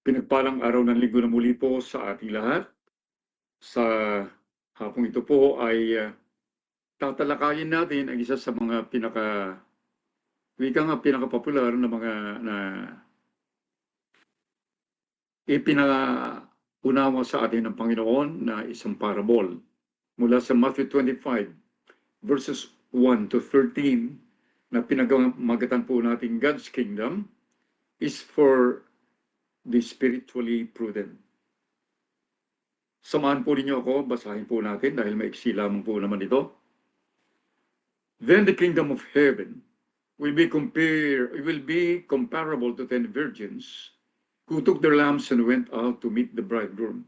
Pinagpalang araw ng linggo na muli po sa ating lahat. Sa hapong ito po ay tatalakayin natin ang isa sa mga pinakapopular na mga na ipinaunawa sa atin ng Panginoon na isang parable mula sa Matthew 25 verses 1 to 13 na pinagmagatan po natin God's kingdom is for the spiritually prudent. Samahan po ninyo ako, basahin po natin dahil maiksi lamang po naman ito. Then the kingdom of heaven will be comparable to 10 virgins who took their lamps and went out to meet the bridegroom.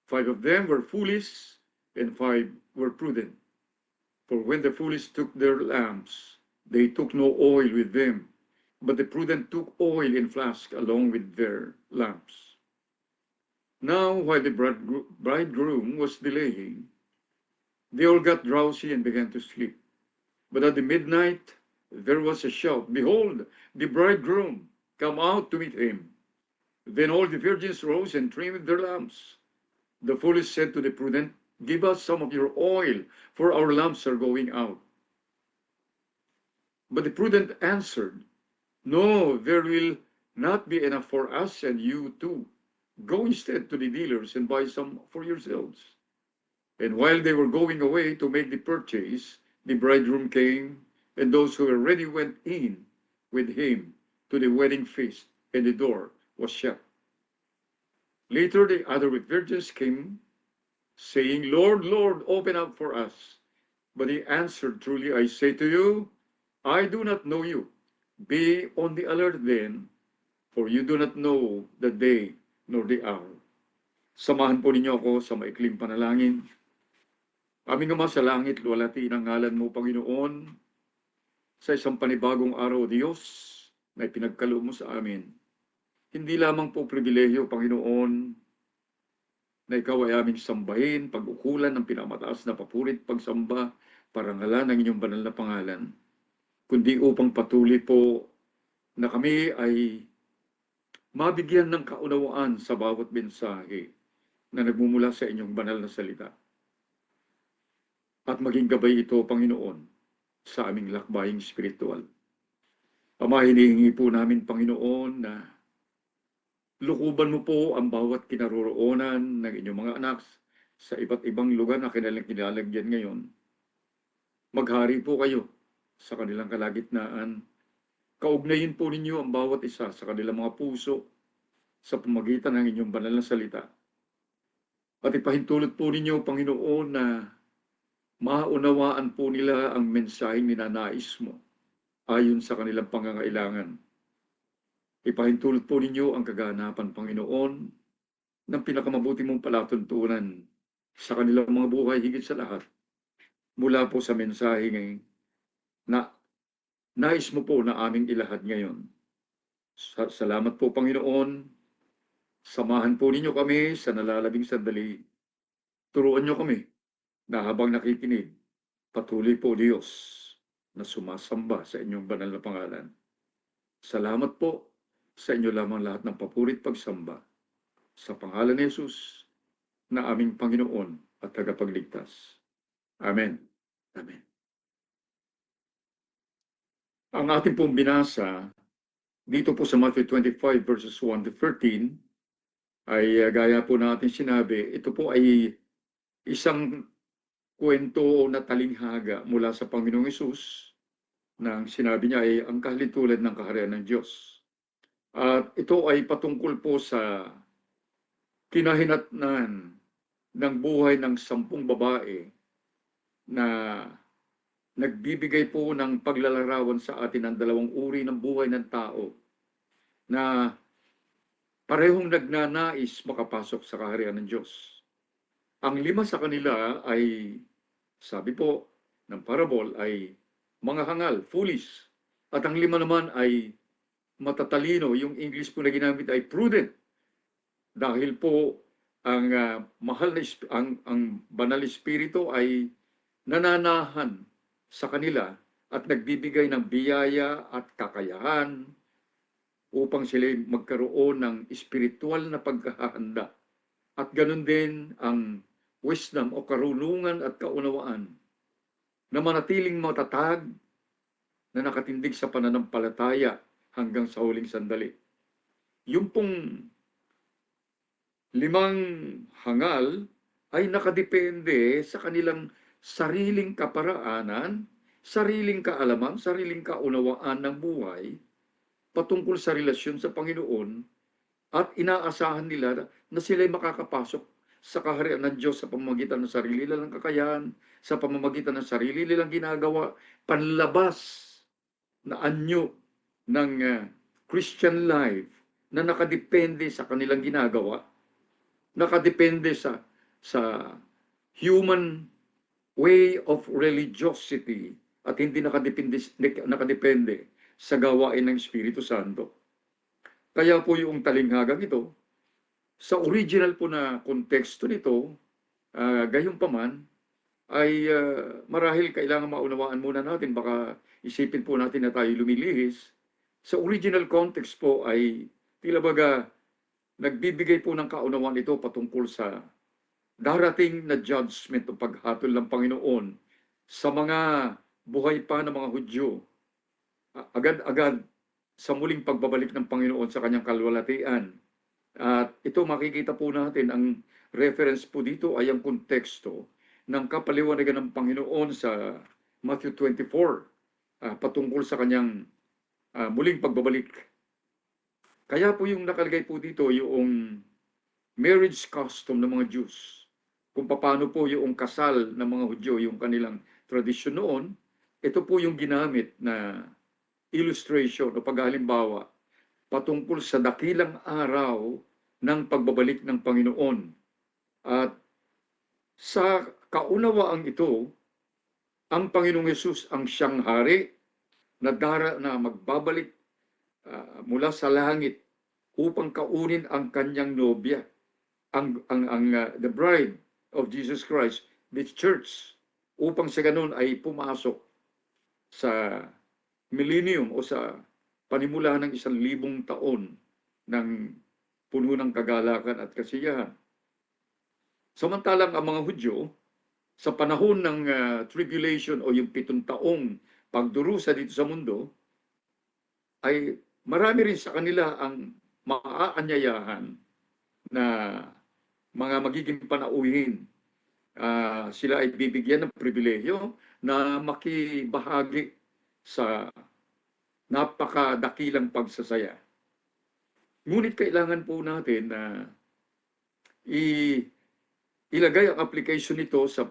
5 of them were foolish and 5 were prudent. For when the foolish took their lamps, they took no oil with them, but the prudent took oil in flask along with their lamps. Now, while the bridegroom was delaying, they all got drowsy and began to sleep. But at the midnight, there was a shout, "Behold, the bridegroom, come out to meet him." Then all the virgins rose and trimmed their lamps. The foolish said to the prudent, "Give us some of your oil, for our lamps are going out." But the prudent answered, "No, there will not be enough for us and you too. Go instead to the dealers and buy some for yourselves." And while they were going away to make the purchase, the bridegroom came, and those who were ready went in with him to the wedding feast, and the door was shut. Later the other virgins came, saying, "Lord, Lord, open up for us." But he answered, "Truly I say to you, I do not know you. Be on the alert then, for you do not know the day nor the hour." Samahan po ninyo ako sa maikling panalangin. Aming Ama sa langit, luwalhati ang ngalan mo, Panginoon, sa isang panibagong araw, Diyos, na ipinagkaloob mo sa amin. Hindi lamang po pribilehyo, Panginoon, na ikaw ay aming sambahin, pag-ukulan ng pinamataas na papurit, pagsamba, parangalan ng inyong banal na pangalan, kundi upang patuloy po na kami ay mabigyan ng kaunawaan sa bawat mensahe na nagmumula sa inyong banal na salita. At maging gabay ito, Panginoon, sa aming lakbaying spiritual. Ama, hinihingi po namin, Panginoon, na lukuban mo po ang bawat kinaroroonan ng inyong mga anak sa iba't ibang lugar na kanilang kinalagyan ngayon. Maghari po kayo sa kanilang kalagitnaan. Kaugnayin po ninyo ang bawat isa sa kanilang mga puso sa pamagitan ng inyong banal na salita. At ipahintulot po ninyo, Panginoon, na maunawaan po nila ang mensaheng ninanais mo ayon sa kanilang pangangailangan. Ipahintulot po ninyo ang kaganapan, Panginoon, ng pinakamabuti mong palatuntunan sa kanilang mga buhay higit sa lahat. Mula po sa mensaheng na nais mo po na aming ilahad ngayon. Salamat po, Panginoon. Samahan po ninyo kami sa nalalabing sandali. Turuan niyo kami na habang nakikinig, patuloy po, Diyos, na sumasamba sa inyong banal na pangalan. Salamat po sa inyo lamang lahat ng papurit pagsamba. Sa pangalan ni Jesus na aming Panginoon at tagapagligtas. Amen. Amen. Ang ating pong binasa dito po sa Matthew 25 verses 1 to 13 ay gaya po natin sinabi, ito po ay isang kwento na talinghaga mula sa Panginoong Hesus nang sinabi niya ay ang kahalintulad ng kaharian ng Diyos. At ito ay patungkol po sa kinahinatnan ng buhay ng 10 babae na nagbibigay po ng paglalarawan sa atin ng 2 uri ng buhay ng tao na parehong nagnanais makapasok sa kaharian ng Diyos. Ang 5 sa kanila ay, sabi po ng parable, ay mga hangal, foolish. At ang 5 naman ay matatalino. Yung English po na ginamit ay prudent. Dahil po ang mahal na ang banal espiritu ay nananahan sa kanila at nagbibigay ng biyaya at kakayahan upang sila magkaroon ng espiritual na pagkahanda. At ganun din ang wisdom o karunungan at kaunawaan na manatiling matatag na nakatindig sa pananampalataya hanggang sa huling sandali. Yung pong limang hangal ay nakadepende sa kanilang sariling kaparaanan, sariling kaalaman, sariling kaunawaan ng buhay patungkol sa relasyon sa Panginoon at inaasahan nila na sila'y makakapasok sa kaharian ng Diyos sa pamamagitan ng sarili nilang kakayahan, sa pamamagitan ng sarili nilang ginagawa, panlabas na anyo ng Christian life na nakadepende sa kanilang ginagawa, nakadepende sa human way of religiosity at hindi nakadepende sa gawain ng Espiritu Santo. Kaya po yung talinghagang ito, sa original po na konteksto nito, gayunpaman, ay marahil kailangan maunawaan muna natin, baka isipin po natin na tayo lumilihis. Sa original context po ay tila baga nagbibigay po ng kaunawaan ito patungkol sa darating na judgment o paghatol ng Panginoon sa mga buhay pa ng mga Hudyo. Agad-agad sa muling pagbabalik ng Panginoon sa kanyang kalwalatian. At ito makikita po natin, ang reference po dito ay ang konteksto ng kapaliwanagan ng Panginoon sa Matthew 24 patungkol sa kanyang muling pagbabalik. Kaya po yung nakalagay po dito yung marriage custom ng mga Jews. Kung paano po yung kasal ng mga Hudyo, yung kanilang tradisyon noon, ito po yung ginamit na illustration o paghalimbawa patungkol sa dakilang araw ng pagbabalik ng Panginoon. At sa kaunawaang ito, ang Panginoong Hesus ang siyang hari na magbabalik mula sa langit upang kaunin ang kanyang nobya, the bride of Jesus Christ, the church, upang sa ganun ay pumasok sa millennium o sa panimula ng 1,000 taon ng puno ng kagalakan at kasiyahan. Samantalang ang mga Hudyo, sa panahon ng tribulation o yung 7 taong pagdurusa dito sa mundo, ay marami rin sa kanila ang maaanyayahan na mga magiging panauhin. Sila ay bibigyan ng pribilehyo na makibahagi sa napakadakilang pagsasaya. Ngunit kailangan po natin na ilagay ang application nito sa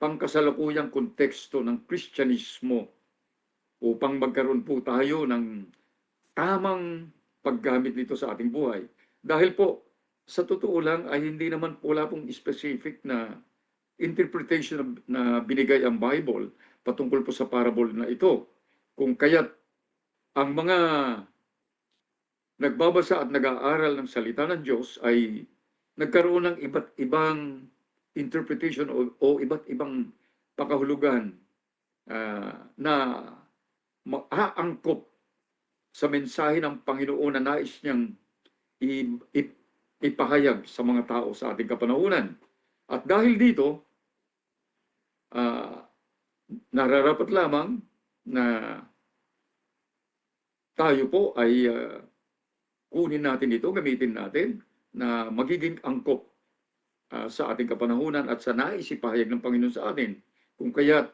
pangkasalukuyang konteksto ng Kristyanismo upang magkaroon po tayo ng tamang paggamit nito sa ating buhay. Dahil po, sa totoo lang ay hindi naman wala pong specific na interpretation na binigay ang Bible patungkol po sa parable na ito. Kung kaya't ang mga nagbabasa at nag-aaral ng salita ng Diyos ay nagkaroon ng iba't ibang interpretation o iba't ibang pakahulugan na maaangkop sa mensahe ng Panginoon na nais niyang ipahayag sa mga tao sa ating kapanahunan. At dahil dito, nararapat lamang na tayo po ay kunin natin ito, gamitin natin na magiging angkop sa ating kapanahunan at sa nais ipahayag ng Panginoon sa atin. Kung kaya't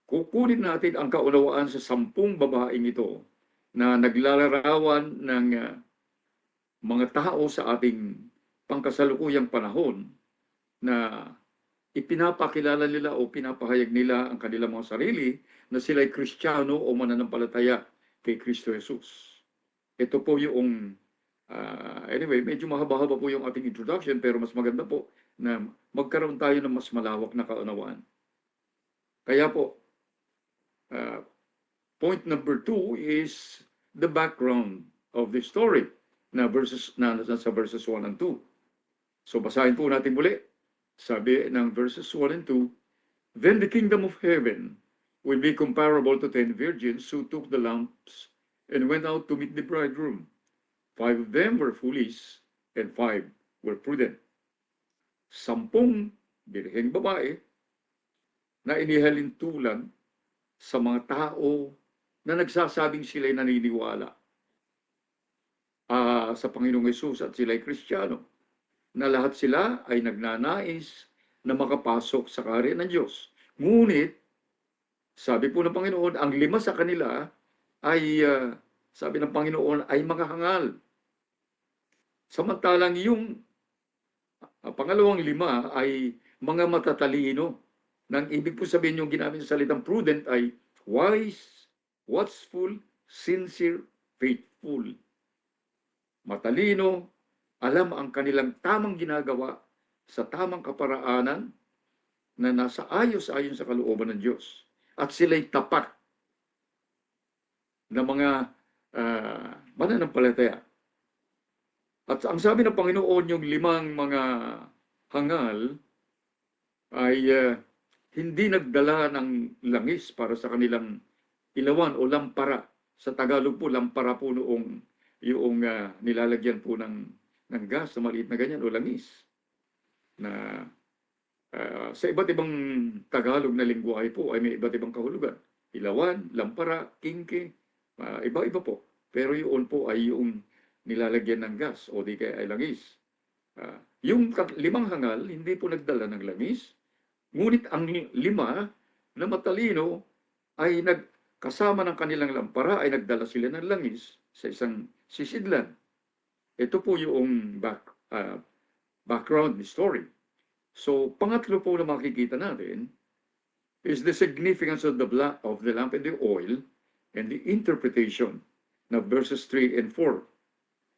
kukunin natin ang kaunawaan sa 10 babaeng ito na naglalarawan ng mga tao sa ating pangkasalukuyang panahon na ipinapakilala nila o pinapahayag nila ang kanilang mga sarili na sila'y Kristiyano o mananampalataya kay Kristo Jesus. Ito po yung, anyway, medyo mahaba-haba po yung ating introduction, pero mas maganda po na magkaroon tayo ng mas malawak na kaunawaan. Kaya po, point number 2 is the background of the story na sa verses 1 and 2. So basahin po natin muli. Sabi ng verses 1 and 2, "Then the kingdom of heaven will be comparable to 10 virgins who took the lamps and went out to meet the bridegroom. 5 of them were foolish, and 5 were prudent. 10 birheng babae na inihalintulad sa mga tao na nagsasabing sila'y naniniwala sa Panginoong Hesus at sila'y Kristiyano, na lahat sila ay nagnanais na makapasok sa kaharian ng Diyos. Ngunit, sabi po ng Panginoon, ang 5 sa kanila ay, sabi ng Panginoon, ay mga hangal. Samantalang yung pangalawang 5 ay mga matatalino. Nang ibig po sabihin yung ginamit sa salitang prudent ay wise, watchful, sincere, faithful. Matalino, alam ang kanilang tamang ginagawa sa tamang kaparaanan na nasa ayos-ayon sa kalooban ng Diyos. At sila'y tapat na mga mananampalataya. At ang sabi ng Panginoon, yung 5 mga hangal ay hindi nagdala ng langis para sa kanilang ilawan o lampara. Sa Tagalog po, lampara po noong yung nilalagyan po ng gas na maliit na ganyan o langis. Na sa iba't ibang Tagalog na lingwahe po ay may iba't ibang kahulugan. Ilawan, lampara, kingke, iba-iba po. Pero yun po ay yung nilalagyan ng gas o di kaya ay langis. Yung 5 hangal, hindi po nagdala ng langis. Ngunit ang 5 na matalino ay kasama ng kanilang lampara ay nagdala sila ng langis sa isang sisidlan. Ito po yung background story. So, pangatlo po na makikita natin is the significance of the lamp and the oil and the interpretation na verses 3 and 4.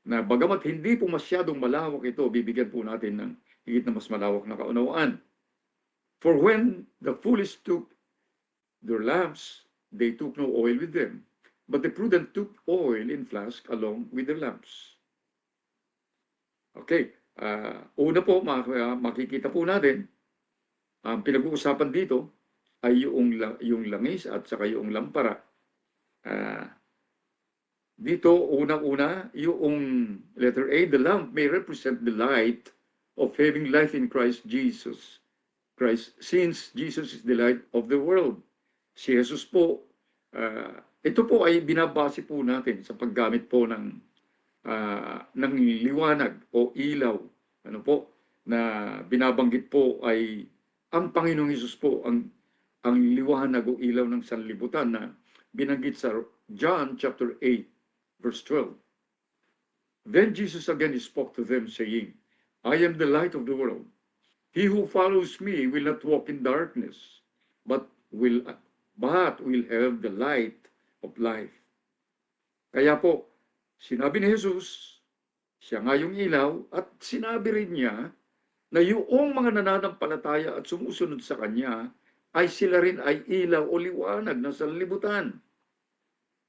Na bagamat hindi po masyadong malawak ito, bibigyan po natin ng higit na mas malawak na kaunawaan. For when the foolish took their lamps, they took no oil with them, but the prudent took oil in flask along with their lamps. Okay, una po, makikita po natin, ang pinag-uusapan dito ay yung langis at saka yung lampara. Dito, unang-una, yung letter A, the lamp may represent the light of having life in Christ Jesus. Since Jesus is the light of the world. Si Jesus po, ito po ay binabase po natin sa paggamit po ng liwanag o ilaw. Ano po, na binabanggit po ay ang Panginoong Hesus po, ang liwanag o ilaw ng sanlibutan na binanggit sa John chapter 8, verse 12. Then Jesus again spoke to them, saying, I am the light of the world. He who follows me will not walk in darkness, but will have the light of life. Kaya po, sinabi ni Jesus, siya nga yung ilaw, at sinabi rin niya na yung mga nananampalataya at sumusunod sa Kanya ay sila rin ay ilaw o liwanag ng sanlibutan.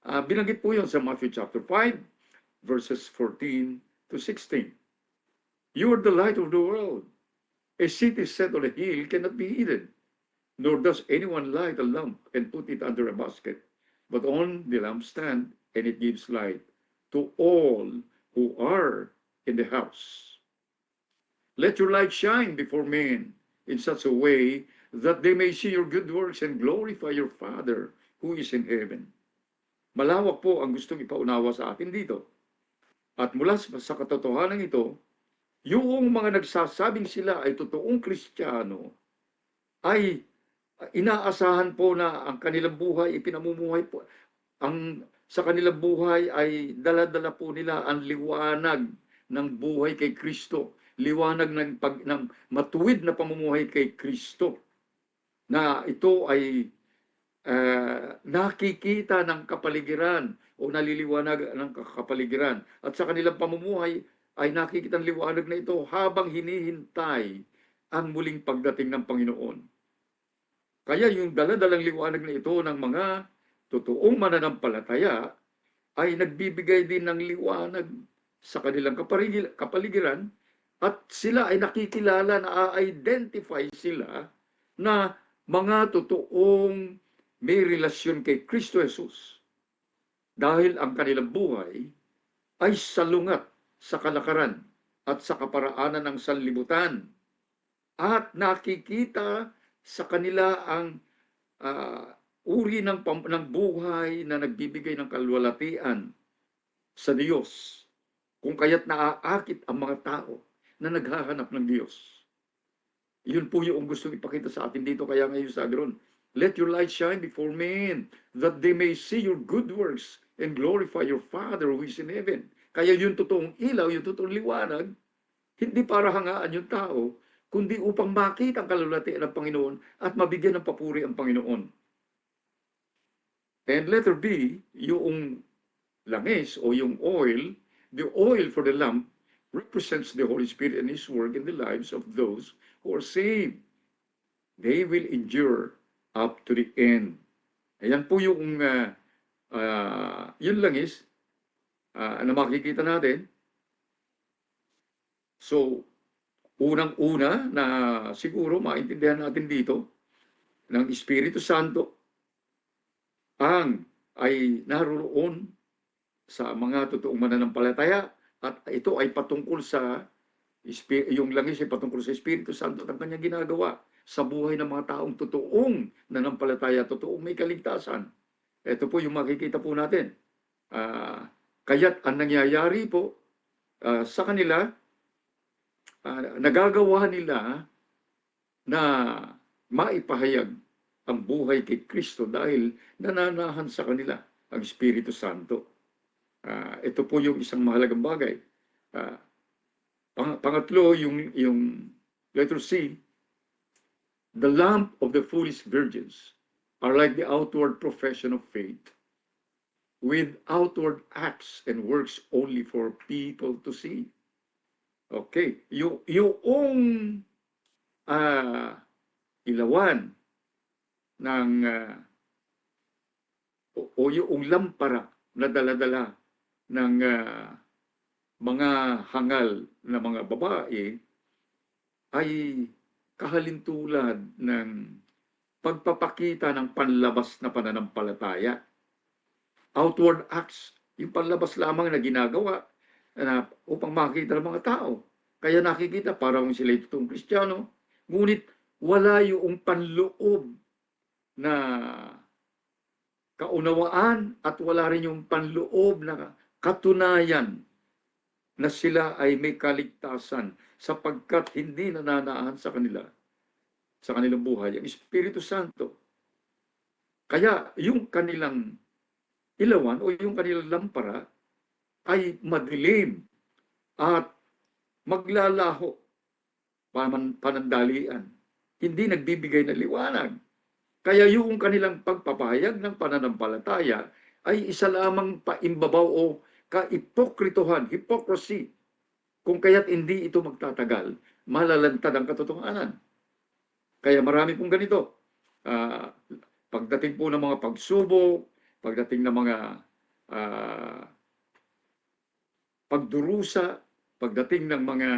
Binanggit po yun sa Matthew chapter 5, verses 14 to 16. You are the light of the world. A city set on a hill cannot be hidden, nor does anyone light a lamp and put it under a basket, but on the lampstand, and it gives light to all who are in the house. Let your light shine before men in such a way that they may see your good works and glorify your Father who is in heaven. Malawak po ang gustong ipaunawa sa atin dito. At mula sa katotohanan ito, yung mga nagsasabing sila ay totoong Kristiyano ay inaasahan po na ang kanilang buhay ipinamumuhay po. Sa kanilang buhay ay dala-dala po nila ang liwanag ng buhay kay Kristo. Liwanag ng matuwid na pamumuhay kay Kristo. Na ito ay nakikita ng kapaligiran o naliliwanag ng kapaligiran. At sa kanilang pamumuhay ay nakikita ang liwanag na ito habang hinihintay ang muling pagdating ng Panginoon. Kaya yung daladalang liwanag na ito ng mga totoong mananampalataya ay nagbibigay din ng liwanag sa kanilang kapaligiran at sila ay nakikilala na identify sila na mga totoong may relasyon kay Kristo Jesus. dahil ang kanilang buhay ay salungat sa kalakaran at sa kaparaanan ng sanlibutan at nakikita sa kanila ang uri ng buhay na nagbibigay ng kalwalatian sa Diyos, kung kaya't naaakit ang mga tao na naghahanap ng Diyos. Yun po yung gustong ipakita sa atin dito. Kaya ngayon sabi ron, let your light shine before men, that they may see your good works and glorify your Father who is in heaven. Kaya yung totoong ilaw, yung totoong liwanag, hindi para hangaan yung tao, kundi upang makita ang kalulatian ng Panginoon at mabigyan ng papuri ang Panginoon. And letter B, yung langis o yung oil, the oil for the lamp represents the Holy Spirit and His work in the lives of those who are saved. They will endure up to the end. Ayan po yung yun langis na makikita natin. So, unang-una na siguro maintindihan natin dito ng Espiritu Santo ay naroon sa mga totoong mananampalataya at ito ay patungkol sa yung langis ay patungkol sa Espiritu Santo at ang kanyang ginagawa sa buhay ng mga taong totoong nanampalataya, totoong may kaligtasan. Ito po yung makikita po natin. Kaya't ang nangyayari po sa kanila, nagagawa nila na maipahayag ang buhay kay Kristo dahil nananahan sa kanila ang Espiritu Santo. Ito po yung isang mahalagang bagay. Pangatlo, yung letter C, the lamp of the foolish virgins are like the outward profession of faith with outward acts and works only for people to see. Okay, yung ilawan ng o yung lampara na dala-dala ng mga hangal na mga babae ay kahalintulad ng pagpapakita ng panlabas na pananampalataya. Outward acts, yung panlabas lamang na ginagawa upang makita ng mga tao. Kaya nakikita parang sila totoong Kristiyano, ngunit wala yung panloob na kaunawaan at wala rin yung panloob na katunayan na sila ay may kaligtasan sapagkat hindi nananaan sa kanilang buhay ang Espiritu Santo. Kaya yung kanilang ilawan o yung kanilang lampara ay madilim at maglalaho, panandalian, hindi nagbibigay ng liwanag. Kaya yung kanilang pagpapahayag ng pananampalataya ay isa lamang paimbabaw o kaipokritohan, hypocrisy, kung kaya't hindi ito magtatagal, malalantad ang katotohanan. Kaya marami pong ganito. Pagdating po ng mga pagsubok, pagdating ng mga pagdurusa, pagdating ng mga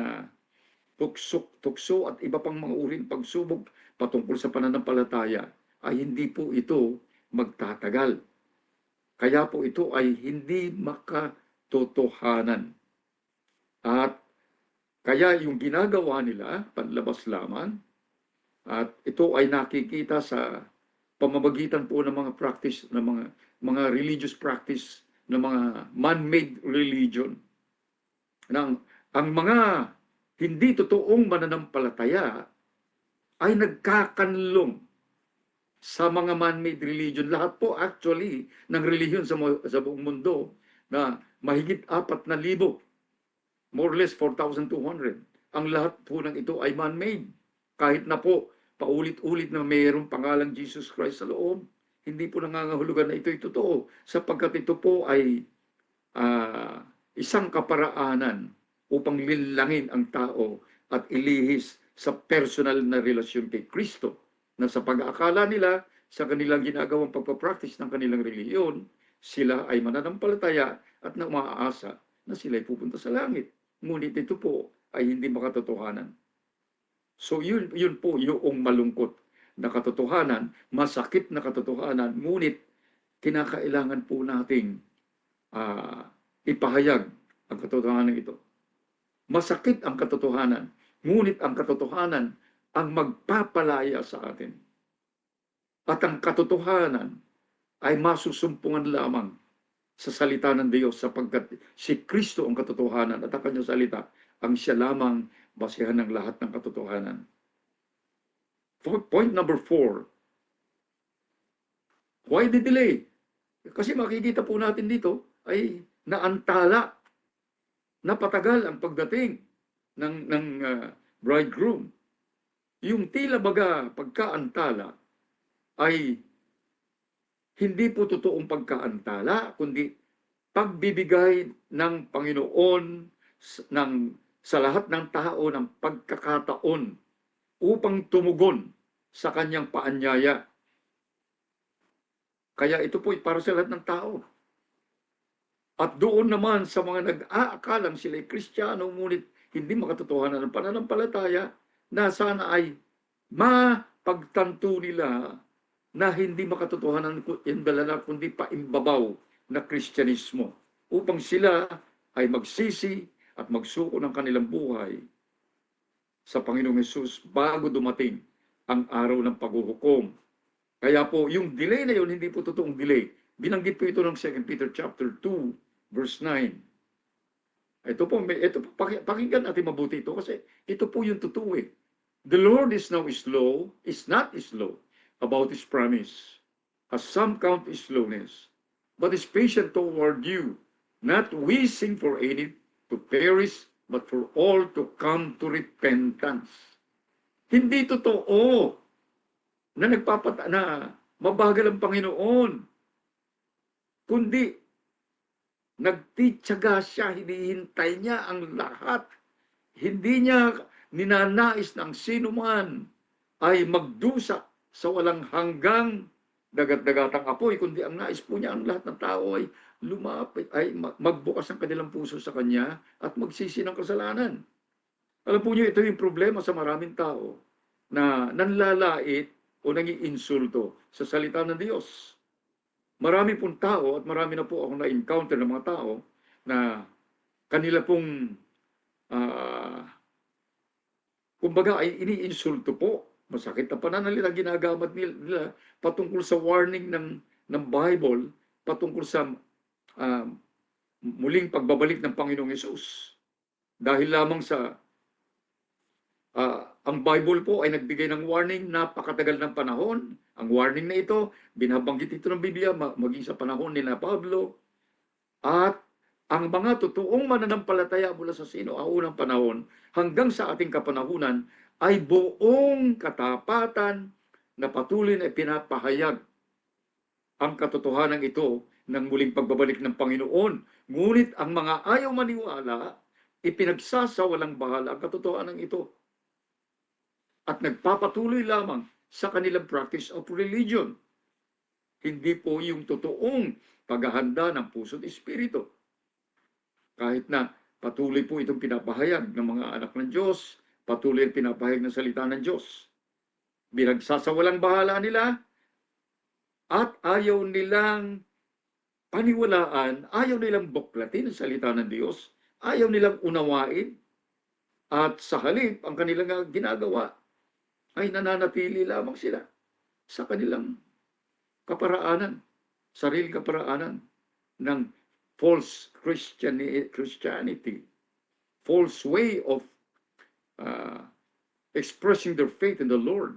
tukso at iba pang mga uring pagsubok patungkol sa pananampalataya, ay hindi po ito magtatagal. Kaya po ito ay hindi makatotohanan. At kaya yung ginagawa nila, panlabas lamang, at ito ay nakikita sa pamamagitan po ng mga practice, ng mga religious practice, ng mga man-made religion. Ang mga hindi totoong mananampalataya ay nagkakanlong sa mga man-made religion. Lahat po actually ng religion sa buong mundo na mahigit 4,000, more or less 4,200. Ang lahat po ng ito ay man-made. Kahit na po paulit-ulit na mayroong pangalang Jesus Christ sa loob, hindi po nangangahulugan na ito'y totoo sapagkat ito po ay isang kaparaanan upang linlangin ang tao at ilihis sa personal na relasyon kay Kristo, na sa pag-aakala nila sa kanilang ginagawang pagpapractice ng kanilang reliyon, sila ay mananampalataya at na umaasa na sila ay pupunta sa langit. Ngunit ito po ay hindi makatotohanan. So yun po yung malungkot na katotohanan, masakit na katotohanan, ngunit kinakailangan po nating ipahayag ang katotohanan ito. Masakit ang katotohanan, ngunit ang katotohanan ang magpapalaya sa atin. At ang katotohanan ay masusumpungan lamang sa salita ng Diyos sapagkat si Kristo ang katotohanan at ang kanyang salita ang siya lamang basihan ng lahat ng katotohanan. Point number 4. Why the delay? Kasi makikita po natin dito ay naantala, napatagal ang pagdating ng bridegroom. Yung tila baga pagkaantala ay hindi po totoong pagkaantala, kundi pagbibigay ng Panginoon sa lahat ng tao ng pagkakataon upang tumugon sa kanyang paanyaya. Kaya ito po ay para sa lahat ng tao. At doon naman sa mga nag-aakalang sila'y Kristiyano, ngunit hindi makatotohanan ng pananampalataya, na sana ay mapagtanto nila na hindi makatotohanan yung dalala kundi paimbabaw na Kristyanismo upang sila ay magsisi at magsuko ng kanilang buhay sa Panginoong Hesus bago dumating ang araw ng paghuhukom. Kaya po, yung delay na yun, hindi po totoong delay. Binanggit po ito ng 2 Peter chapter 2, verse 9. Ito po, pakinggan natin mabuti ito kasi ito po yung totoo eh. The Lord is not slow about His promise, as some count His slowness, but is patient toward you, not wishing for any to perish, but for all to come to repentance. Hindi totoo na mabagal ang Panginoon, kundi nagtityaga siya, hinihintay niya ang lahat. Hindi niya ninanais ng sino man ay magdusa sa walang hanggang dagat-dagatang apoy, kundi ang nais po niya ang lahat ng tao ay lumapit, ay magbukas ang kanilang puso sa Kanya at magsisi ng kasalanan. Alam po niyo, ito yung problema sa maraming tao na nanlalait o nangiinsulto sa salita ng Diyos. Marami pong tao at marami na po akong na-encounter ng mga tao na kanila pong kumbaga ay iniinsulto po. Masakit na pananalita ginagamit nila patungkol sa warning ng Bible, patungkol sa muling pagbabalik ng Panginoong Hesus. Dahil lamang sa ang Bible po ay nagbigay ng warning napakatagal ng panahon. Ang warning na ito, binabanggit ito ng Biblia maging sa panahon ni Pablo. At ang mga totoong mananampalataya mula sa unang panahon hanggang sa ating kapanahunan ay buong katapatan na patuloy na ipinapahayag ang katotohanan ito ng muling pagbabalik ng Panginoon. Ngunit ang mga ayaw maniwala, ipinagsasawalang bahala ang katotohanan ito at nagpapatuloy lamang sa kanilang practice of religion. Hindi po yung totoong paghahanda ng puso at espiritu. Kahit na patuloy po itong pinapahayag ng mga anak ng Diyos, patuloy ang pinapahayag ng salita ng Diyos. Binagsasawalang bahala nila at ayaw nilang paniwalaan, ayaw nilang buklatin ang salita ng Diyos, ayaw nilang unawain, at sa halip ang kanilang ginagawa ay nananatili lamang sila sa kanilang kaparaanan, sariling kaparaanan ng false Christianity, false way of expressing their faith in the Lord,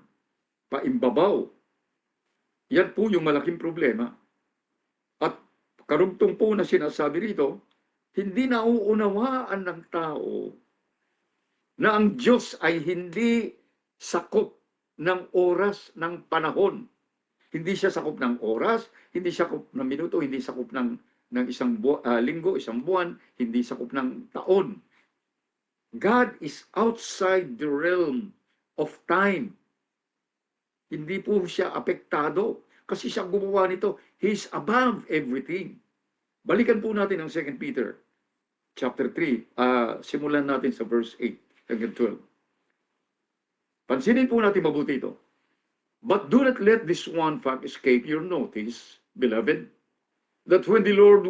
paimbabaw. Yan po yung malaking problema. At karugtong po na sinasabi rito, hindi nauunawaan ng tao na ang Diyos ay hindi sakop ng oras, ng panahon. Hindi siya sakop ng oras, hindi sakop ng minuto, hindi sakop ng isang linggo, isang buwan, hindi sakop ng taon. God is outside the realm of time. Hindi po siya apektado kasi siya gumawa nito. He is above everything. Balikan po natin ang 2 Peter chapter 3. Simulan natin sa verse 8 hanggang 12. Pansinin po natin mabuti ito. But do not let this one fact escape your notice, beloved, that when the Lord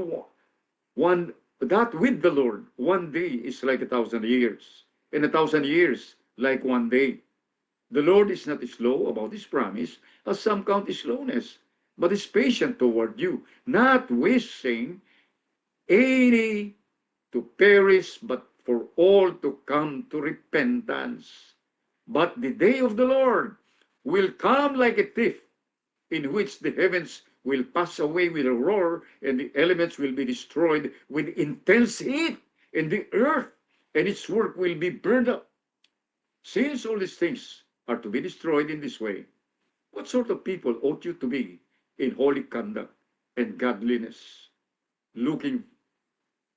That with the Lord, one day is like 1,000 years, and 1,000 years like one day. The Lord is not slow about his promise, as some count his slowness, but is patient toward you, not wishing any to perish, but for all to come to repentance. But the day of the Lord will come like a thief, in which the heavens will pass away with a roar, and the elements will be destroyed with intense heat, and the earth and its work will be burned up. Since all these things are to be destroyed in this way, what sort of people ought you to be in holy conduct and godliness, looking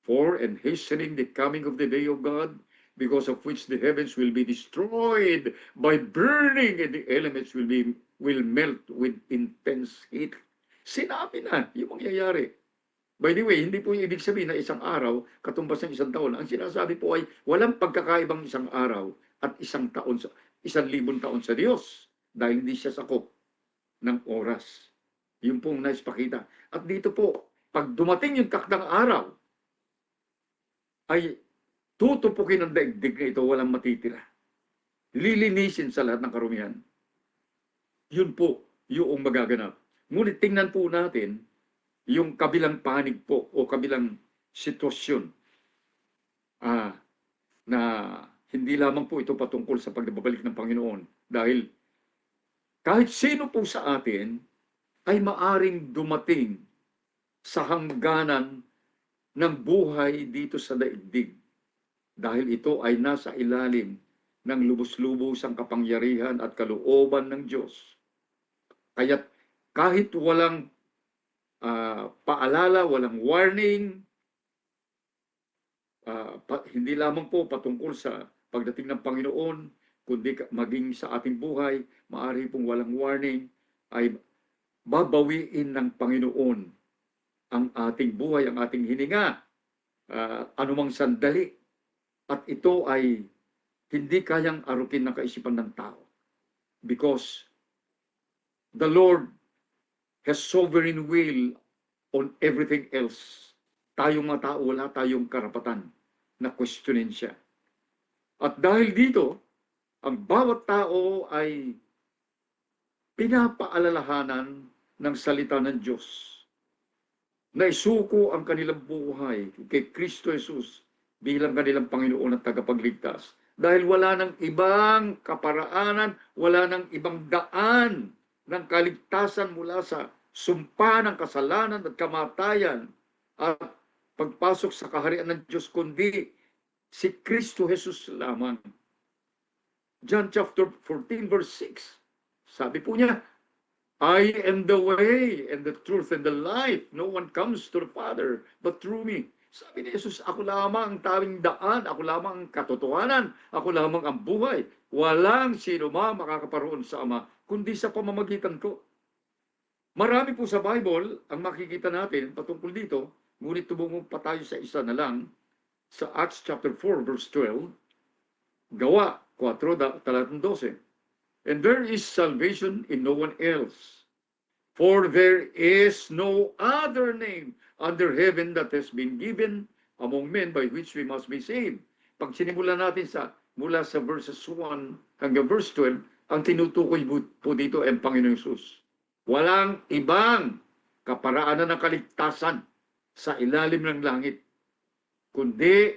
for and hastening the coming of the day of God, because of which the heavens will be destroyed by burning, and the elements will melt with intense heat. Sinabi na yung mangyayari. By the way, hindi po yung ibig sabihin na isang araw katumbas ng isang taon. Ang sinasabi po ay walang pagkakaibang isang araw at isang taon, 1,000 taon sa Diyos, dahil hindi siya sakop ng oras. Yun pong nais pakita. At dito po, pag dumating yung takdang araw, ay tutupukin ang daigdig na ito, walang matitira. Lilinisin sa lahat ng karumihan. Yun po yung magaganap. Ngunit tingnan po natin yung kabilang panig po o kabilang sitwasyon na hindi lamang po ito patungkol sa pagbabalik ng Panginoon. Dahil kahit sino po sa atin ay maaring dumating sa hangganan ng buhay dito sa daigdig. Dahil ito ay nasa ilalim ng lubos-lubos ang kapangyarihan at kalooban ng Diyos. Kaya't kahit walang paalala, walang warning, hindi lamang po patungkol sa pagdating ng Panginoon, kundi maging sa ating buhay, maaari pong walang warning, ay babawiin ng Panginoon ang ating buhay, ang ating hininga, anumang sandali. At ito ay hindi kayang arukin ng kaisipan ng tao. Because the Lord has sovereign will on everything else. Tayong mga tao, wala tayong karapatan na questionin siya. At dahil dito, ang bawat tao ay pinapaalalahanan ng salita ng Diyos na isuko ang kanilang buhay kay Kristo Jesus bilang kanilang Panginoon at tagapagligtas. Dahil wala nang ibang kaparaanan, wala nang ibang daan ng kaligtasan mula sa sumpa ng kasalanan at kamatayan at pagpasok sa kaharian ng Diyos, kundi si Kristo Jesus lamang. John chapter 14 verse 6, sabi po niya, I am the way and the truth and the life. No one comes to the Father but through me. Sabi ni Jesus, ako lamang ang tawing daan, ako lamang ang katotohanan, ako lamang ang buhay. Walang sino makakaparoon sa Ama, kundi sa pamamagitan ko. Marami po sa Bible ang makikita natin patungkol dito, ngunit tumungo pa tayo sa isa na lang, sa Acts chapter 4 verse 12, Gawa 4, talatang 12. And there is salvation in no one else, for there is no other name under heaven that has been given among men by which we must be saved. Pag sinimula natin mula sa verses 1 hanggang verse 12, ang tinutukoy po dito ay ang Panginoong Hesus. Walang ibang kaparaanan ng kaligtasan sa ilalim ng langit, kundi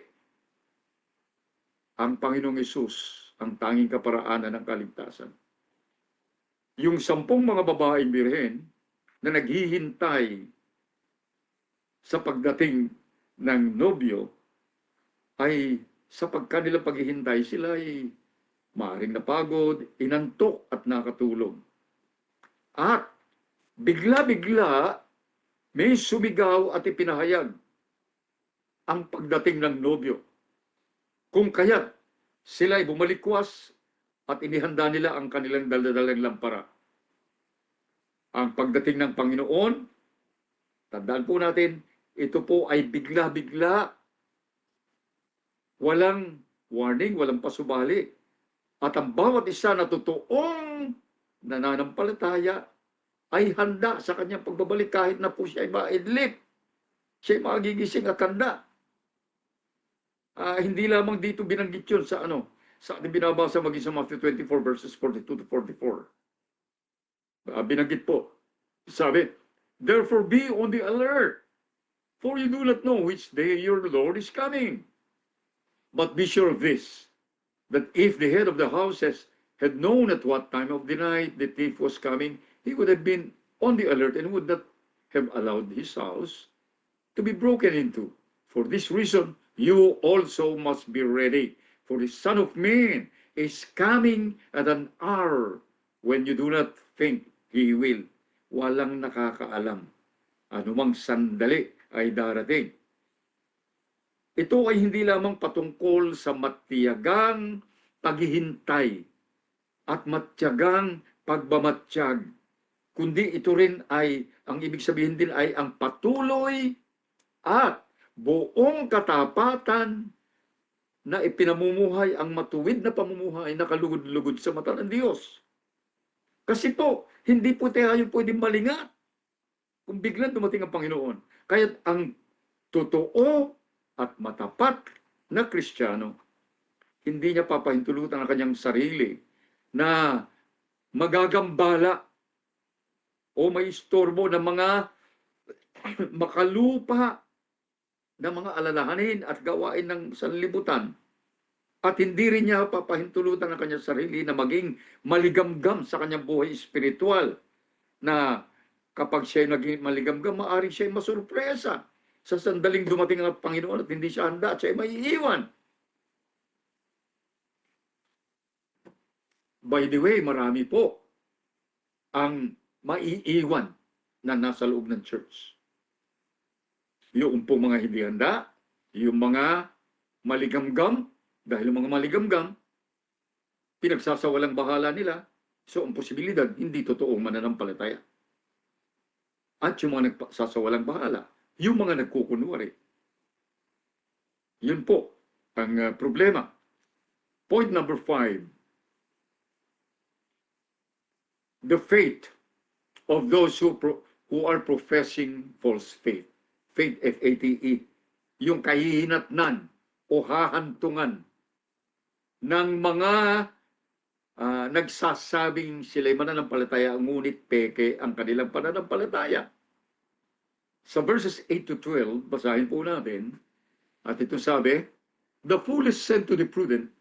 ang Panginoong Hesus ang tanging kaparaanan ng kaligtasan. Yung 10 mga babaeng birhen na naghihintay sa pagdating ng nobyo ay sa pagkanilang paghihintay sila ay maaaring napagod, inantok at nakatulog. At bigla-bigla may sumigaw at ipinahayag ang pagdating ng nobyo. Kung kaya't sila ay bumalikwas at inihanda nila ang kanilang daladalang lampara. Ang pagdating ng Panginoon, tandaan po natin, ito po ay bigla-bigla, walang warning, walang pasubali. At ang bawat isa na totoong nananampalataya ay handa sa kanyang pagbabalik kahit na po siya ay maidlip. Siya'y magigising at handa. Hindi lamang dito binanggit yun sa sa ating binabasa maging sa Matthew 24 verses 42 to 44. Binanggit po, sabi, therefore be on the alert, for you do not know which day your Lord is coming. But be sure of this, that if the head of the house had known at what time of the night the thief was coming, he would have been on the alert and would not have allowed his house to be broken into. For this reason, you also must be ready, for the Son of Man is coming at an hour when you do not think he will. Walang nakakaalam. Anumang sandali ay darating. Ito ay hindi lamang patungkol sa matiyagang paghihintay at matiyagang pagmamatiyag, kundi ito rin ay, ang ibig sabihin din ay ang patuloy at buong katapatan na ipinamumuhay ang matuwid na pamumuhay na kalugod-lugod sa mata ng Diyos. Kasi po, hindi po tayo pwedeng malingat kung biglang dumating ang Panginoon. Kaya ang totoo at matapat na Kristiyano, hindi niya papahintulutan ang kanyang sarili na magagambala o may istorbo ng mga makalupa na mga alalahanin at gawain ng sanlibutan. At hindi rin niya papahintulutan ang kanyang sarili na maging maligamgam sa kanyang buhay espiritual, na kapag siya naging maligamgam, maaaring siya masurpresa sa sandaling dumating ang Panginoon at hindi siya handa at siya ay maiiwan. By the way, marami po ang maiiwan na nasa loob ng church. Yung pong mga hindi handa, yung mga maligamgam, dahil yung mga maligamgam, pinagsasawalang bahala nila, so ang posibilidad, hindi totoong mananampalataya. At yung mga nagsasawalang bahala, yung mga nagkukunwari. Yun po ang problema. Point number 5. The faith of those who are professing false faith. Faith, F-A-T-E. Yung kahihinatnan o hahantungan ng mga nagsasabing sila'y mananampalataya, ngunit peke ang kanilang pananampalataya. Sa verses 8 to 12, basahin po natin, at ito sabi, the foolish said to the prudent,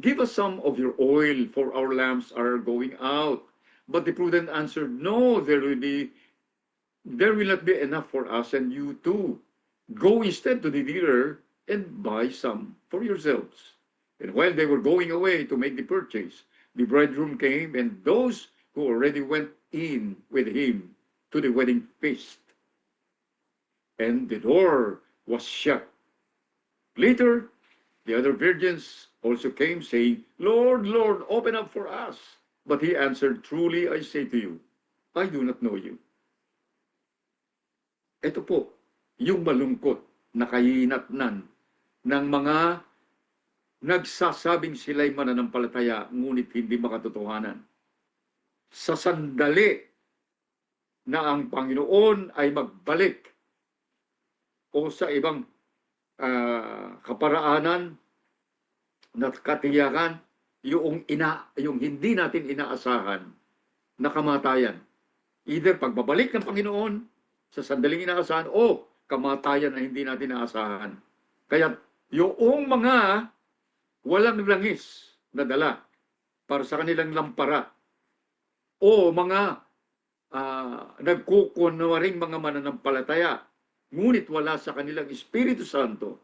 give us some of your oil, for our lamps are going out. But the prudent answered, no, there will not be enough for us and you too. Go instead to the dealer and buy some for yourselves. And while they were going away to make the purchase, the bridegroom came, and those who already went in with him to the wedding feast, and the door was shut. Later, the other virgins also came, saying, Lord, Lord, open up for us. But he answered, truly I say to you, I do not know you. Ito po, yung malungkot na kahinatnan ng mga nagsasabing sila'y mananampalataya, ngunit hindi makatotohanan. Sa sandali na ang Panginoon ay magbalik o sa ibang kaparaanan na katiyakan, yung hindi natin inaasahan na kamatayan. Either pagbabalik ng Panginoon sa sandaling inaasahan o kamatayan na hindi natin inaasahan. Kaya yung mga walang langis na dala para sa kanilang lampara o mga nagkukunwaring mga mananampalataya, ngunit wala sa kanilang Espiritu Santo,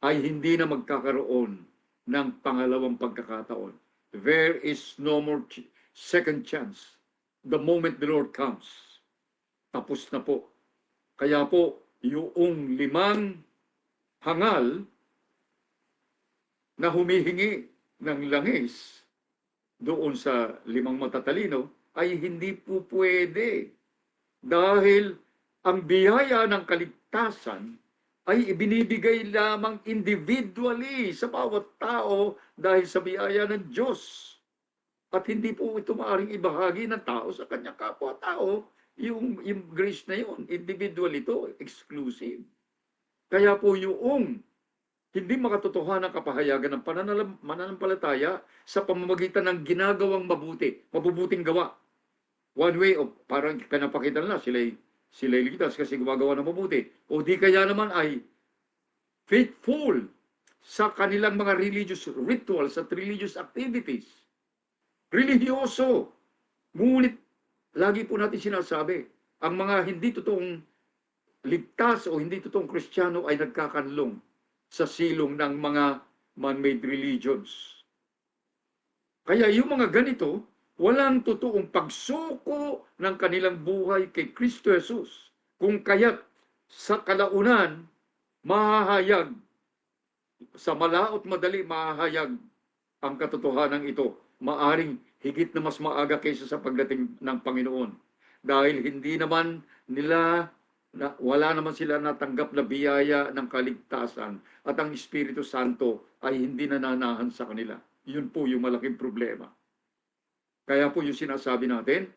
ay hindi na magkakaroon ng pangalawang pagkakataon. There is no more second chance. The moment the Lord comes, tapos na po. Kaya po, yung 5 hangal na humihingi ng langis doon sa 5 matatalino ay hindi po pwede. Dahil ang biyaya ng kaligtasan ay ibinibigay lamang individually sa bawat tao dahil sa biyaya ng Diyos. At hindi po ito maaaring ibahagi ng tao sa kanyang kapwa-tao. Yung grace na yun, individual ito, exclusive. Kaya po yung hindi makatotohanan ng kapahayagan ng mananampalataya sa pamamagitan ng ginagawang mabubuting gawa. One way of parang pinapakita nila sila'y ligtas kasi gumagawa ng mabuti. O di kaya naman ay faithful sa kanilang mga religious rituals at religious activities. Religyoso. Ngunit lagi po natin sinasabi, ang mga hindi totoong ligtas o hindi totoong Kristiyano ay nagkakanlong sa silong ng mga man-made religions. Kaya yung mga ganito, walang totoong pagsuko ng kanilang buhay kay Kristo Jesus. Kung kaya't sa kalaunan, mahahayag, sa malaot madali mahahayag ang katotohanan ito. Maaring higit na mas maaga kaysa sa pagdating ng Panginoon. Dahil hindi naman nila wala naman sila natanggap na biyaya ng kaligtasan at ang Espiritu Santo ay hindi nananahan sa kanila. Yun po yung malaking problema. Kaya po yung sinasabi natin,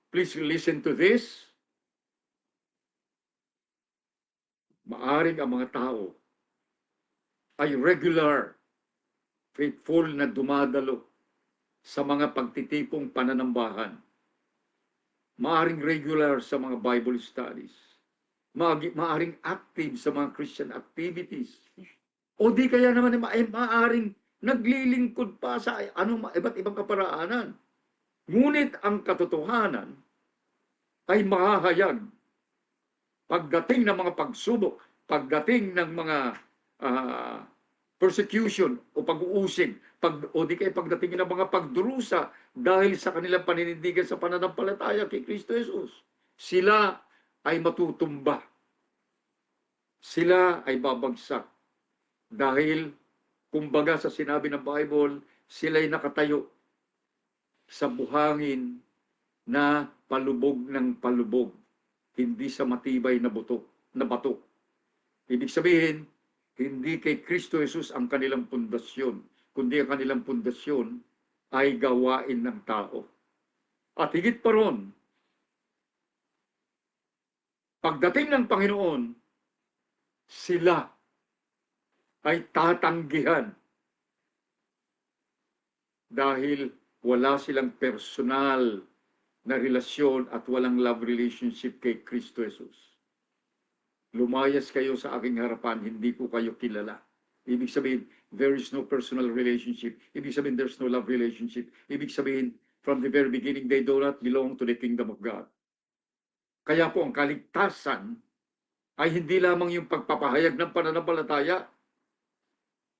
please listen to this. Maaring ang mga tao ay regular, faithful na dumadalo sa mga pagtitipong pananambahan. Maaring regular sa mga Bible studies. Maaring active sa mga Christian activities. O di kaya naman maaring naglilingkod pa sa iba't ibang kaparaanan. Ngunit ang katotohanan ay mahahayag pagdating ng mga pagsubok, pagdating ng mga persecution o pag-uusig, o di kaya pagdating ng mga pagdurusa dahil sa kanilang paninindigan sa pananampalataya kay Kristo Jesus. Sila ay matutumba. Sila ay babagsak. Dahil, kumbaga sa sinabi ng Bible, sila ay nakatayo sa buhangin na palubog ng palubog, hindi sa matibay na bato. Ibig sabihin, hindi kay Kristo Jesus ang kanilang pundasyon, kundi ang kanilang pundasyon ay gawain ng tao. At higit pa ron, pagdating ng Panginoon, sila ay tatanggihan dahil wala silang personal na relasyon at walang love relationship kay Kristo Jesus. Lumayas kayo sa aking harapan, hindi ko kayo kilala. Ibig sabihin, there is no personal relationship. Ibig sabihin, there's no love relationship. Ibig sabihin, from the very beginning, they do not belong to the kingdom of God. Kaya po, ang kaligtasan ay hindi lamang yung pagpapahayag ng pananampalataya,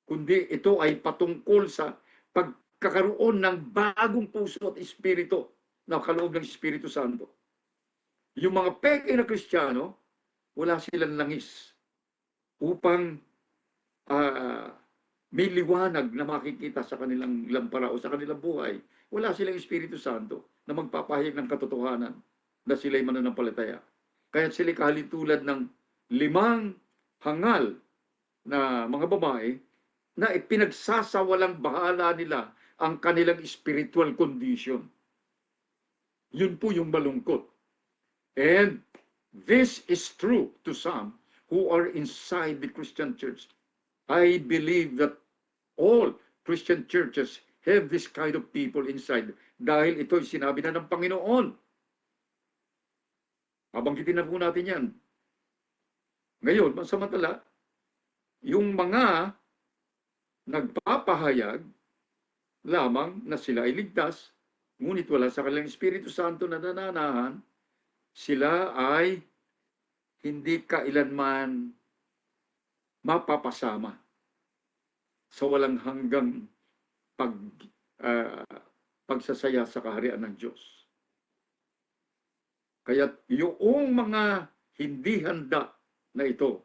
kundi ito ay patungkol sa pagkakaroon ng bagong puso at espiritu na kaloob ng Espiritu Santo. Yung mga peke na Kristiyano, wala silang langis upang may liwanag na makikita sa kanilang lampara o sa kanilang buhay. Wala silang Espiritu Santo na magpapahayag ng katotohanan na sila'y mananampalataya. Kaya sila'y kahalintulad ng 5 hangal na mga babae na pinagsasawalang bahala nila ang kanilang spiritual condition. Yun po yung malungkot. And this is true to some who are inside the Christian church. I believe that all Christian churches have this kind of people inside dahil ito'y sinabi na ng Panginoon. Babanggitin na po natin yan. Ngayon, pansamantala, yung mga nagpapahayag lamang na sila ay ligtas, ngunit wala sa kanilang Espiritu Santo na nananahan, sila ay hindi kailanman mapapasama sa walang hanggang pagsasaya sa kaharian ng Diyos. Kaya yung mga hindi handa na ito,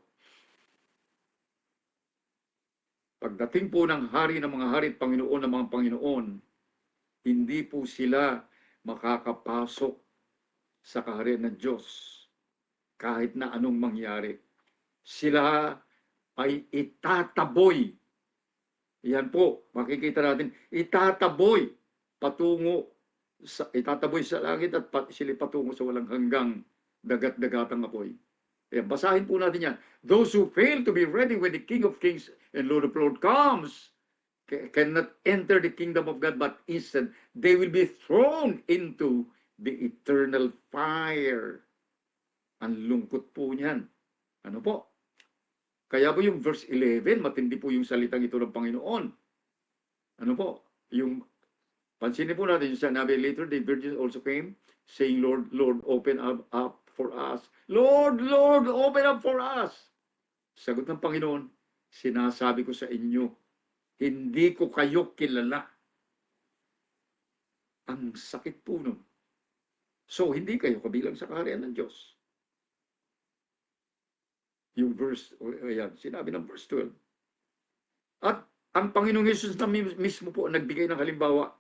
pagdating po ng hari ng mga hari at Panginoon ng mga Panginoon, hindi po sila makakapasok sa kaharian ng Diyos kahit na anong mangyari. Sila ay itataboy. Yan po, makikita natin, itataboy sa langit at sila patungo sa walang hanggang dagat-dagatang apoy. Basahin po natin yan. Those who fail to be ready when the King of Kings and Lord of Lords comes cannot enter the kingdom of God, but instead they will be thrown into the eternal fire. Ang lungkot po niyan. Ano po? Kaya po yung verse 11, matindi po yung salitang ito ng Panginoon. Ano po? Yung, pansinin po natin yung sinabi, later the virgins also came, saying, Lord, Lord, open up for us. Lord, Lord, open up for us. Sagot ng Panginoon, sinasabi ko sa inyo, hindi ko kayo kilala. Ang sakit po nun. So, hindi kayo kabilang sa kaharian ng Diyos. Yung verse, ayan, sinabi ng verse 12. At ang Panginoong Yesus na mismo po nagbigay ng halimbawa,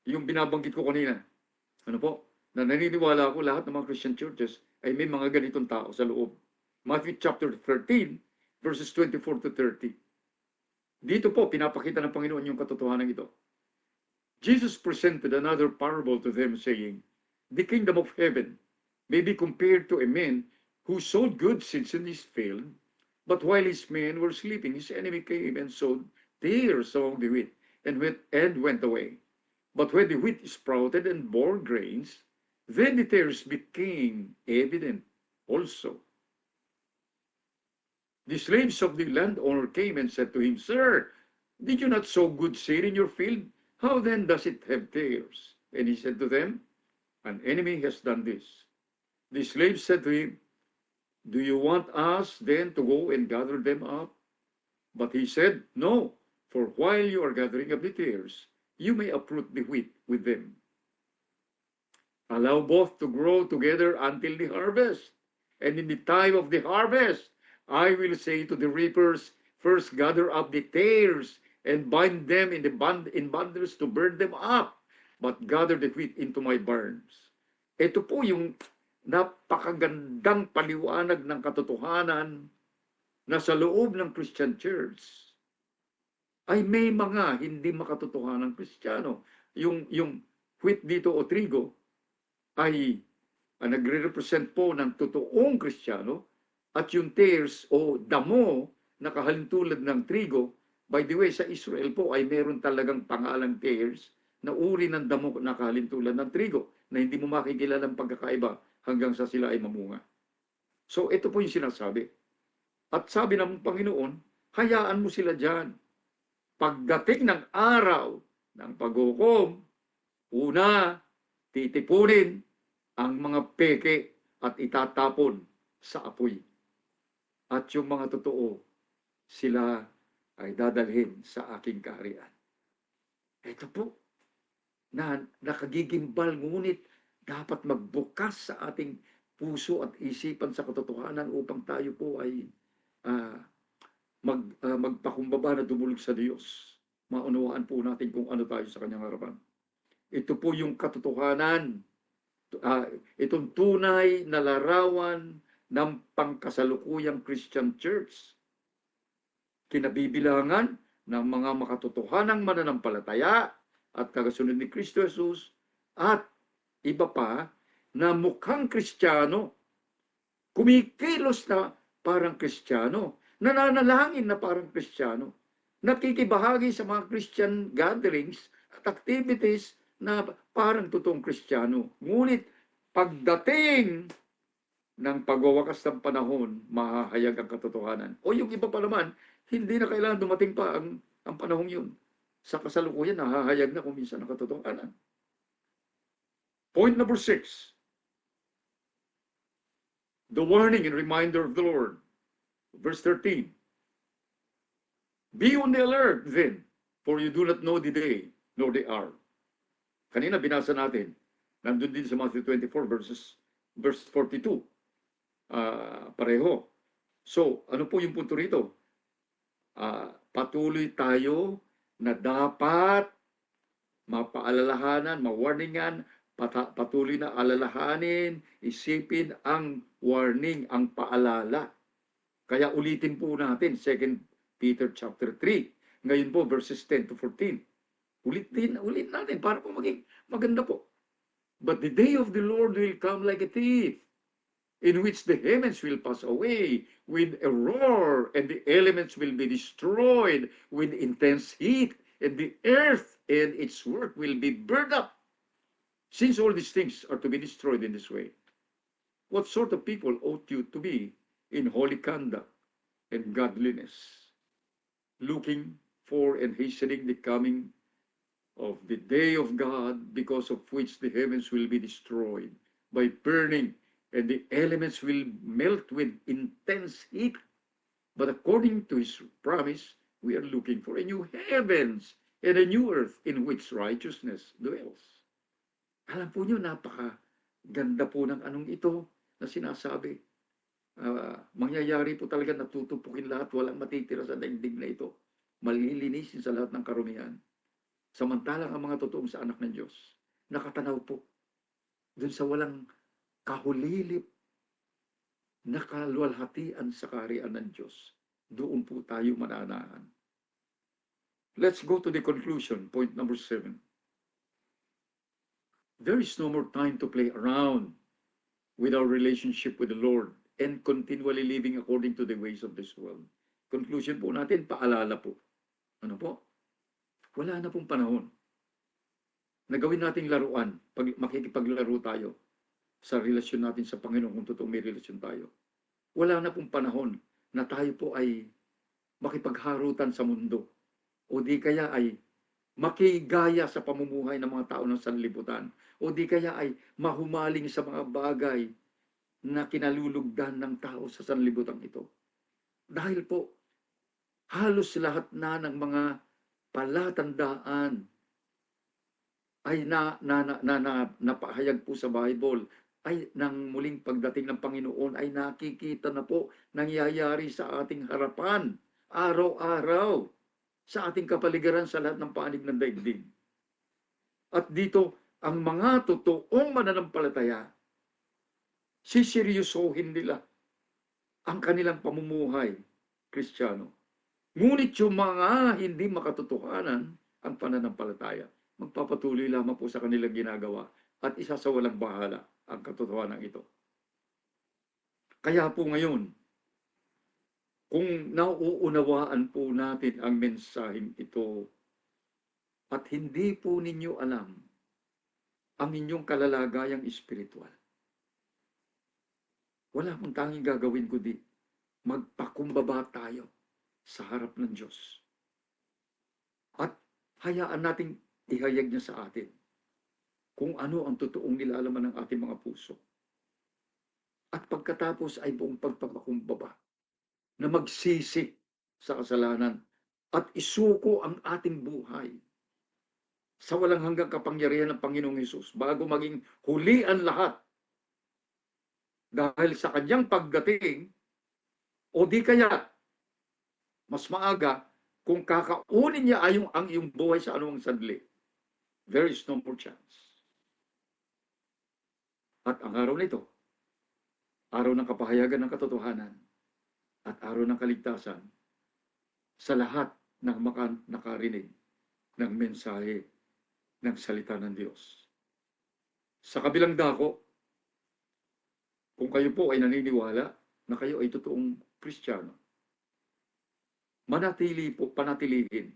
yung binabanggit ko kanina. Ano po? Na naniniwala ako lahat ng mga Christian churches ay may mga ganitong tao sa loob. Matthew chapter 13, verses 24 to 30. Dito po, pinapakita ng Panginoon yung katotohanan ito. Jesus presented another parable to them saying, the kingdom of heaven may be compared to a man who sowed good seeds in his field, but while his men were sleeping, his enemy came and sowed tares among the wheat and went away. But when the wheat sprouted and bore grains, then the tares became evident also. The slaves of the landowner came and said to him, Sir, did you not sow good seed in your field? How then does it have tares? And he said to them, an enemy has done this. The slaves said to him, do you want us then to go and gather them up? But he said, no, for while you are gathering up the tares, you may uproot the wheat with them. Allow both to grow together until the harvest. And in the time of the harvest, I will say to the reapers, first gather up the tares and bind them in bundles to burn them up, but gather the wheat into my barns. Ito po yung napakagandang paliwanag ng katotohanan na sa loob ng Christian Church ay may mga hindi makatotohanang Kristiyano. Yung wheat dito o trigo ay nagre-represent po ng totoong Kristiyano. At yung tares o damo na kahalintulad ng trigo, by the way, sa Israel po ay meron talagang pangalang tares na uri ng damo na kahalintulad ng trigo na hindi mo makikilala ang pagkakaiba hanggang sa sila ay mamunga. So ito po yung sinasabi. At sabi ng Panginoon, hayaan mo sila dyan. Pagdating ng araw ng paghukom, una, titipunin ang mga peke at itatapon sa apoy. At yung mga totoo, sila ay dadalhin sa aking kaharian. Ito po, na nakagigimbal, ngunit dapat magbukas sa ating puso at isipan sa katotohanan upang tayo po ay magpakumbaba na dumulog sa Diyos. Maunawaan po natin kung ano tayo sa kanyang harapan. Ito po yung katotohanan. Itong tunay na larawan ng pangkasalukuyang Christian Church. Kinabibilangan ng mga makatotohanang mananampalataya at tagasunod ni Kristo Jesus at iba pa na mukhang Kristiyano, kumikilos na parang Kristiyano, nananalangin na parang Kristiyano, nakikibahagi sa mga Christian gatherings at activities na parang totoong Kristiyano. Ngunit pagdating ng pagwawakas ng panahon, mahahayag ang katotohanan. O yung iba pa naman, hindi na kailangan dumating pa ang panahong yun. Sa kasalukuyan, nahahayag na kung minsan ang katotohanan. Point number 6. The warning and reminder of the Lord. Verse 13. Be on the alert then, for you do not know the day nor the hour. Kanina binasa natin, nandun din sa Matthew 24 verse 42. Pareho. So, ano po yung punto rito? Patuloy tayo na dapat mapaalalahanan, mawarningan, patuloy na alalahanin, isipin ang warning, ang paalala. Kaya ulitin po natin, 2 Peter chapter 3. Ngayon po, verses 10 to 14. Ulit natin para po maging maganda po. But the day of the Lord will come like a thief. in which the heavens will pass away with a roar, and the elements will be destroyed with intense heat, and the earth and its work will be burned up. Since all these things are to be destroyed in this way, what sort of people ought you to be in holy conduct and godliness, looking for and hastening the coming of the day of God, because of which the heavens will be destroyed by burning, and the elements will melt with intense heat. But according to his promise, we are looking for a new heavens and a new earth in which righteousness dwells. Alam po niyo, napaka-ganda po ng anong ito na sinasabi. Mangyayari po talaga, natutupukin lahat, walang matitira sa daigdig na ito. Malilinisin sa lahat ng karumihan. Samantalang ang mga totoong sa anak ng Diyos, nakatanaw po dun sa walang kahulilip na kaluwalhatian sa kaharian ng Diyos. Doon po tayo mananahan. Let's go to the conclusion, point number 7. There is no more time to play around with our relationship with the Lord and continually living according to the ways of this world. Conclusion po natin, paalala po. Ano po? Wala na pong panahon na gawin nating laruan pag makikipaglaro tayo sa relasyon natin sa Panginoon kung totoong may relasyon tayo. Wala na pong panahon na tayo po ay makipagharutan sa mundo o di kaya ay makigaya sa pamumuhay ng mga tao ng sanlibutan o di kaya ay mahumaling sa mga bagay na kinalulugdan ng tao sa sanlibutan ito. Dahil po, halos lahat na ng mga palatandaan ay napahayag po sa Bible ay nang muling pagdating ng Panginoon ay nakikita na po nangyayari sa ating harapan araw-araw sa ating kapaligiran sa lahat ng panig ng daigdig. At dito, ang mga totoong mananampalataya, siseryosohin nila ang kanilang pamumuhay Kristiyano. Ngunit yung mga hindi makatotohanan ang pananampalataya, magpapatuloy lamang po sa kanilang ginagawa at isasawalang bahala ang katotohanan ito. Kaya po ngayon, kung nauunawaan po natin ang mensaheng ito at hindi po ninyo alam ang inyong kalalagayang espiritual, wala pong tanging gagawin kundi magpakumbaba tayo sa harap ng Diyos. At hayaan nating ihayag niya sa atin kung ano ang totoong nilalaman ng ating mga puso. At pagkatapos ay buong pagpapakumbaba na magsisi sa kasalanan at isuko ang ating buhay sa walang hanggang kapangyarihan ng Panginoong Hesus bago maging huli ang lahat. Dahil sa kanyang pagdating, o di kaya mas maaga, kung kakaunin niya ang iyong buhay sa anumang sandali, there is no more chance. At ang araw nito, araw ng kapahayagan ng katotohanan at araw ng kaligtasan sa lahat ng nakarinig ng mensahe ng salita ng Diyos. Sa kabilang dako, kung kayo po ay naniniwala na kayo ay totoong Kristiyano, panatilihin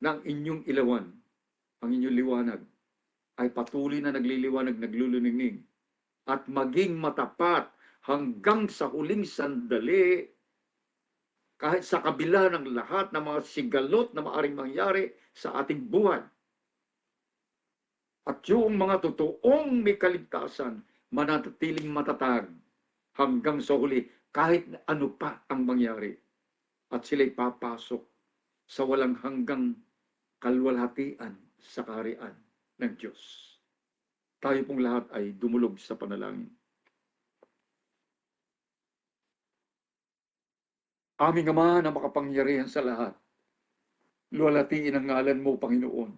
ng inyong ilawan, ang inyong liwanag, ay patuloy na nagliliwanag, nagluluningning, at maging matapat hanggang sa huling sandali, kahit sa kabila ng lahat ng mga sigalot na maaring mangyari sa ating buhay. At yung mga totoong may kaligtasan, manatiling matatag hanggang sa huli, kahit ano pa ang mangyari. At sila'y papasok sa walang hanggang kalwalhatian sa kaharian ng Diyos. Tayo pong lahat ay dumulog sa panalangin. Aming Ama na makapangyarihan sa lahat, luwalhatiin ang ngalan mo, Panginoon.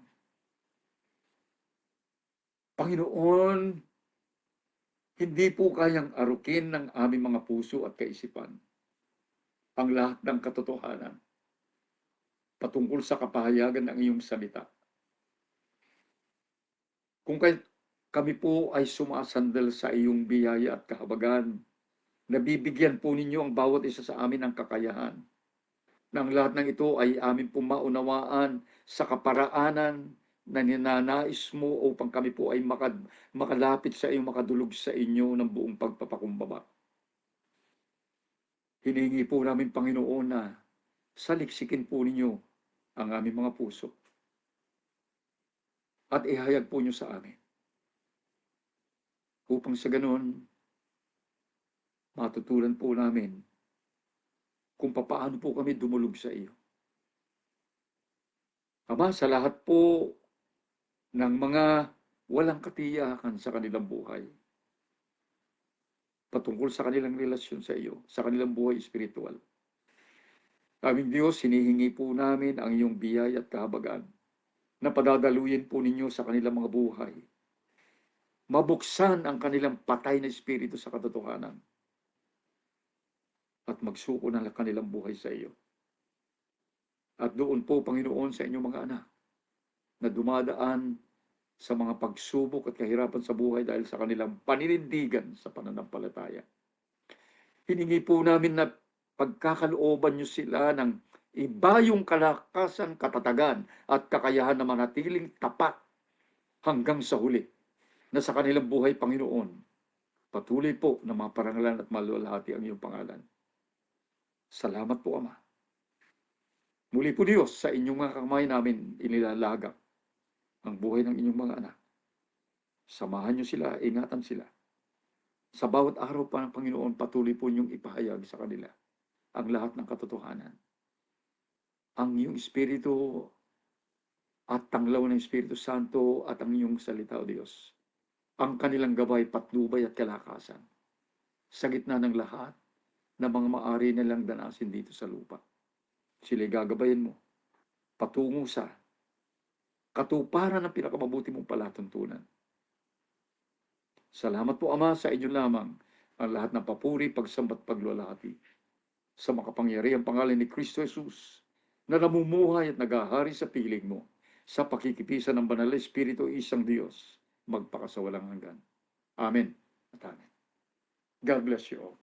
Panginoon, hindi po kayang arukin ng aming mga puso at kaisipan ang lahat ng katotohanan patungkol sa kapahayagan ng iyong salita. Kami po ay sumasandal sa iyong biyaya at kahabagan. Nabibigyan po ninyo ang bawat isa sa amin ng kakayahan. Nang lahat ng ito ay amin po maunawaan sa kaparaanan na ninanais mo upang kami po ay makalapit sa iyo, makadulog sa inyo ng buong pagpapakumbaba. Hinihingi po namin, Panginoon, na saliksikin po ninyo ang aming mga puso at ihayag po niyo sa amin upang sa ganon matutunan po namin kung papaano po kami dumulog sa iyo. Ama, sa lahat po ng mga walang katiyakan sa kanilang buhay, patungkol sa kanilang relasyon sa iyo, sa kanilang buhay espiritual. Aming Diyos, hinihingi po namin ang iyong biyaya at kahabagan na padadaluyin po ninyo sa kanilang mga buhay. Mabuksan ang kanilang patay na espiritu sa katotohanan at magsuko ng kanilang buhay sa iyo. At doon po, Panginoon, sa inyong mga anak na dumadaan sa mga pagsubok at kahirapan sa buhay dahil sa kanilang paninindigan sa pananampalataya. Hiningi po namin na pagkakalooban niyo sila ng iba yung kalakasan, katatagan at kakayahan na manatiling tapat hanggang sa huli na sa kanilang buhay, Panginoon, patuloy po na maparangalan at maluwalhati ang iyong pangalan. Salamat po, Ama. Muli po, Diyos, sa inyong mga kamay namin inilalagak ang buhay ng inyong mga anak. Samahan niyo sila, ingatan sila. Sa bawat araw pa ng Panginoon, patuloy po niyong ipahayag sa kanila ang lahat ng katotohanan. Ang iyong Espiritu at tanglaw ng Espiritu Santo at ang iyong salita, O Diyos, ang kanilang gabay, patnubay at kalakasan sa gitna ng lahat na mga maari nilang danasin dito sa lupa. Sila'y gagabayan mo patungo sa katuparan ng pinakamabuti mong palatuntunan. Salamat po, Ama, sa inyo lamang ang lahat ng papuri, pagsambat, pagluwalhati sa makapangyarihang pangalan ni Kristo Jesus na namumuhay at nagahari sa piling mo sa pakikipisan ng banal na Espiritu, isang Diyos, magpakasawalang hanggan. Amen at amen. God bless you all.